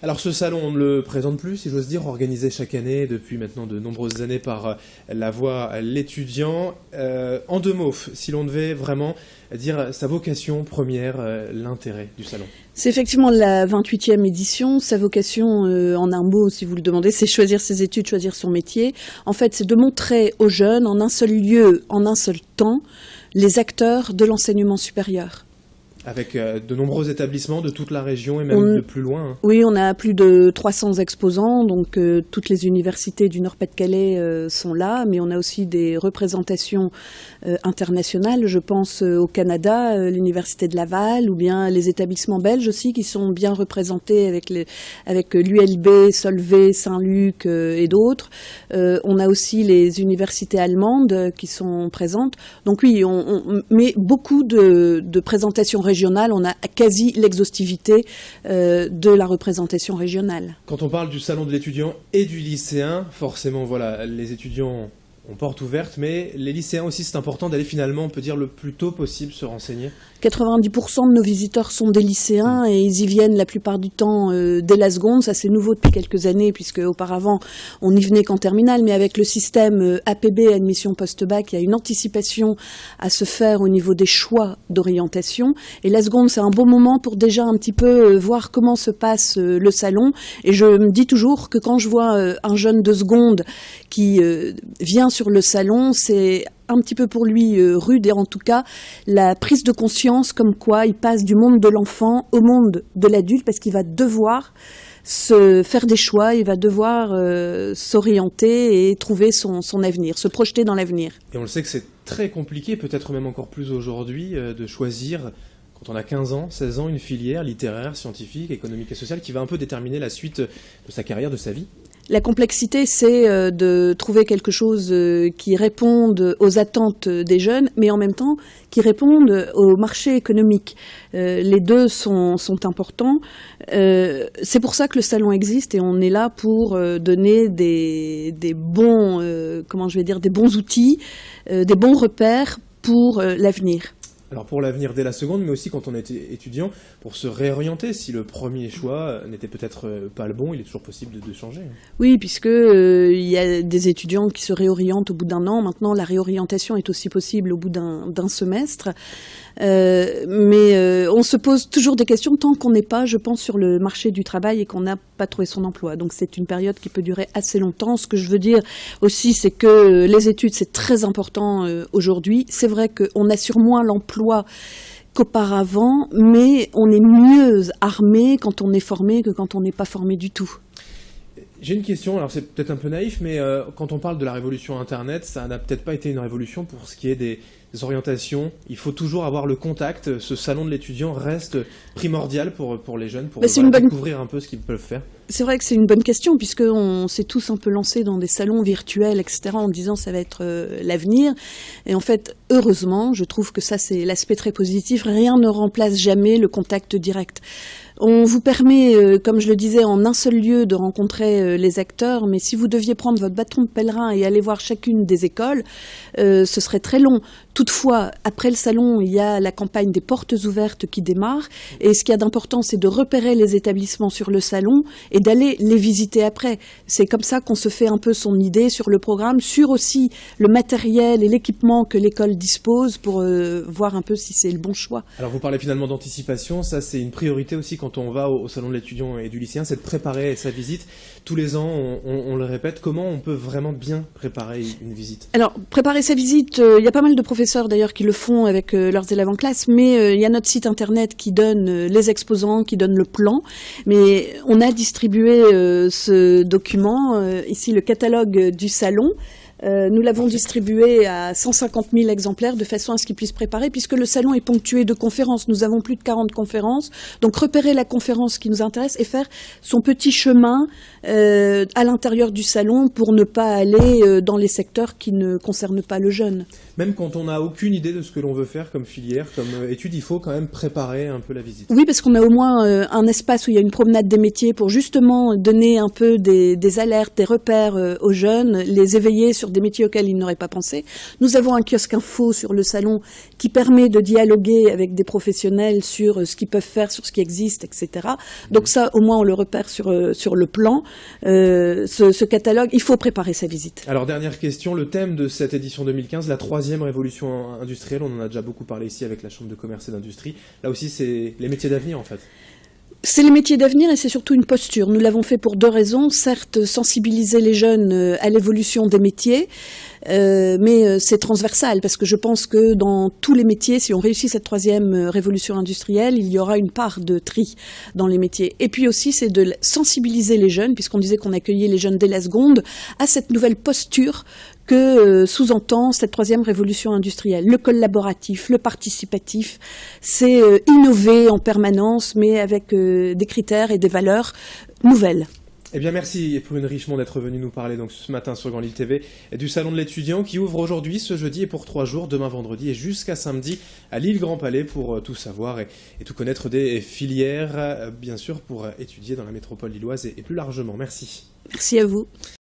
Alors ce salon, on ne le présente plus, si j'ose dire, organisé chaque année depuis maintenant de nombreuses années par la voix l'étudiant. En deux mots, si l'on devait vraiment dire sa vocation première, l'intérêt du salon. C'est effectivement la 28e édition. Sa vocation, en un mot, si vous le demandez, c'est choisir ses études, choisir son métier. En fait, c'est de montrer aux jeunes, en un seul lieu, en un seul temps, les acteurs de l'enseignement supérieur. Avec de nombreux établissements de toute la région et même de plus loin. Oui, on a plus de 300 exposants, donc toutes les universités du Nord-Pas-de-Calais sont là, mais on a aussi des représentations internationales. Je pense au Canada, l'Université de Laval, ou bien les établissements belges aussi, qui sont bien représentés avec l'ULB, Solvay, Saint-Luc et d'autres. On a aussi les universités allemandes qui sont présentes. Donc oui, on met beaucoup de présentations régionale, on a quasi l'exhaustivité de la représentation régionale. Quand on parle du salon de l'étudiant et du lycéen, forcément, voilà, les étudiants ont porte ouverte, mais les lycéens aussi, c'est important d'aller finalement, on peut dire, le plus tôt possible se renseigner. 90% de nos visiteurs sont des lycéens et ils y viennent la plupart du temps dès la seconde. Ça, c'est nouveau depuis quelques années puisque auparavant, on n'y venait qu'en terminale. Mais avec le système APB, admission post-bac, il y a une anticipation à se faire au niveau des choix d'orientation. Et la seconde, c'est un bon moment pour déjà un petit peu voir comment se passe le salon. Et je me dis toujours que quand je vois un jeune de seconde qui vient sur le salon, c'est un petit peu pour lui rude, et en tout cas la prise de conscience comme quoi il passe du monde de l'enfant au monde de l'adulte, parce qu'il va devoir se faire des choix, il va devoir s'orienter et trouver son avenir, se projeter dans l'avenir. Et on le sait que c'est très compliqué, peut-être même encore plus aujourd'hui, de choisir, quand on a 15 ans, 16 ans, une filière littéraire, scientifique, économique et sociale qui va un peu déterminer la suite de sa carrière, de sa vie. La complexité, c'est de trouver quelque chose qui réponde aux attentes des jeunes, mais en même temps qui réponde au marché économique. Les deux sont importants. C'est pour ça que le salon existe et on est là pour donner des bons, des bons outils, des bons repères pour l'avenir. Alors pour l'avenir dès la seconde, mais aussi quand on est étudiant, pour se réorienter, si le premier choix n'était peut-être pas le bon, il est toujours possible de changer. Oui, puisque il y a des étudiants qui se réorientent au bout d'un an. Maintenant, la réorientation est aussi possible au bout d'un semestre. Mais on se pose toujours des questions tant qu'on n'est pas, je pense, sur le marché du travail et qu'on n'a pas trouvé son emploi. Donc c'est une période qui peut durer assez longtemps. Ce que je veux dire aussi, c'est que les études, c'est très important aujourd'hui. C'est vrai qu'on assure moins l'emploi qu'auparavant, mais on est mieux armé quand on est formé que quand on n'est pas formé du tout. J'ai une question, alors c'est peut-être un peu naïf, mais quand on parle de la révolution Internet, ça n'a peut-être pas été une révolution pour ce qui est des orientations. Il faut toujours avoir le contact. Ce salon de l'étudiant reste primordial pour les jeunes, pour découvrir un peu ce qu'ils peuvent faire. C'est vrai que c'est une bonne question, puisqu'on s'est tous un peu lancés dans des salons virtuels, etc., en disant ça va être l'avenir. Et en fait, heureusement, je trouve que ça, c'est l'aspect très positif. Rien ne remplace jamais le contact direct. On vous permet, comme je le disais, en un seul lieu de rencontrer les acteurs, mais si vous deviez prendre votre bâton de pèlerin et aller voir chacune des écoles, ce serait très long. Toutefois, après le salon, il y a la campagne des portes ouvertes qui démarre, et ce qu'il y a d'important, c'est de repérer les établissements sur le salon et d'aller les visiter après. C'est comme ça qu'on se fait un peu son idée sur le programme, sur aussi le matériel et l'équipement que l'école dispose pour voir un peu si c'est le bon choix. Alors vous parlez finalement d'anticipation, ça c'est une priorité aussi quand on va au salon de l'étudiant et du lycéen, c'est de préparer sa visite. Tous les ans, on le répète, comment on peut vraiment bien préparer une visite? Alors, préparer sa visite, il y a pas mal de professeurs d'ailleurs qui le font avec leurs élèves en classe, mais il y a notre site internet qui donne les exposants, qui donne le plan, mais on a distribué ce document, ici le catalogue du salon. Nous l'avons distribué à 150 000 exemplaires de façon à ce qu'ils puissent préparer, puisque le salon est ponctué de conférences. Nous avons plus de 40 conférences. Donc repérer la conférence qui nous intéresse et faire son petit chemin à l'intérieur du salon pour ne pas aller dans les secteurs qui ne concernent pas le jeune. Même quand on n'a aucune idée de ce que l'on veut faire comme filière, comme étude, il faut quand même préparer un peu la visite. Oui, parce qu'on a au moins un espace où il y a une promenade des métiers pour justement donner un peu des alertes, des repères aux jeunes, les éveiller sur sur des métiers auxquels ils n'auraient pas pensé. Nous avons un kiosque info sur le salon qui permet de dialoguer avec des professionnels sur ce qu'ils peuvent faire, sur ce qui existe, etc. Donc ça, au moins, on le repère sur le plan. Ce catalogue, il faut préparer sa visite. Alors, dernière question, le thème de cette édition 2015, la 3e révolution industrielle, on en a déjà beaucoup parlé ici avec la Chambre de commerce et d'industrie. Là aussi, c'est les métiers d'avenir, en fait. C'est les métiers d'avenir et c'est surtout une posture. Nous l'avons fait pour 2 raisons. Certes, sensibiliser les jeunes à l'évolution des métiers, mais c'est transversal parce que je pense que dans tous les métiers, si on réussit cette 3e révolution industrielle, il y aura une part de tri dans les métiers. Et puis aussi, c'est de sensibiliser les jeunes, puisqu'on disait qu'on accueillait les jeunes dès la seconde, à cette nouvelle posture que sous-entend cette 3e révolution industrielle. Le collaboratif, le participatif, c'est innover en permanence, mais avec des critères et des valeurs nouvelles. Eh bien, merci pour une Richemont d'être venu nous parler donc ce matin sur Grand Lille TV du Salon de l'étudiant qui ouvre aujourd'hui, ce jeudi et pour 3 jours, demain vendredi et jusqu'à samedi à Lille Grand Palais pour tout savoir et tout connaître des filières, bien sûr, pour étudier dans la métropole lilloise et plus largement. Merci. Merci à vous.